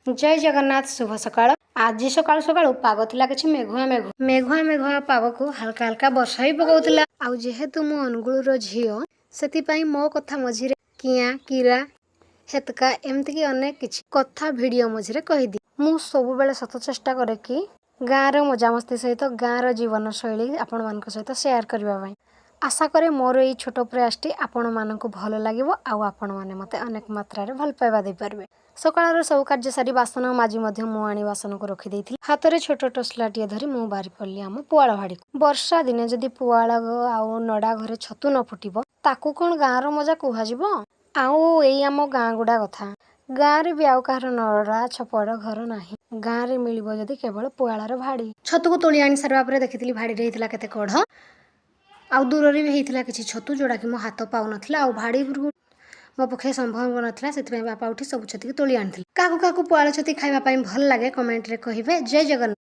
जय जगन्नाथ शुभ सकाळ। आज सकाळु सकाळु पाग थिला किछि मेघुआ मेघुआ पाग को हल्का हल्का वर्षा भी पकाउथिला। आउ जेहेतु मो अनुगुळर झियो सेति पई मो कथा मझिरे किया किरा हेतका एमति कि अनेक किछि कथा वीडियो मझिरे कहिदि। मु सब बेले सत चेष्टा करे कि गाँर मजामस्ती सहित गाँर जीवन शैली आपण मानक सहित शेयर करबा पई। आशा करे मोर एई छोट प्रयासटी आपण मानक भल लागिवो आउ आपण माने मते अनेक मात्रा रे भल पाइबा दे परबे। सकाळर सब कार्य सारी बासन माजी मध्य मु आनी बासन को रखी देइथिल। हाथ रे छोट टसलाटिए धरी मु बारी पल्ली आम पुआळ भाडी। वर्षा दिने जदि पुआळ आउ नडा घरे छतु न फुटिबो ताकू कोन गाँर मजा कुहाजिबो। आउ एई आम गाँ गुडा कथा गाँ रे भी आउ कहर नडा छपड़ घर नाही। गाँ रे मिलिबो जदि केवल पुआळर भाडी। छतु को तोली आनी सारबा परे देखिथिली भाडी रे हितला केते कढ आउ दूर रे भी हितला किछि छतु जोडा कि मो हाथ पाउ नथिला आउ भाडी मो पक्षे संभव नथिला। सेति बापा उठी सब छति तोली आनिथिले। काकू पुआळ छति खाइबा पई भल लागे कमेंट रे कहिबे। जय जगन्नाथ।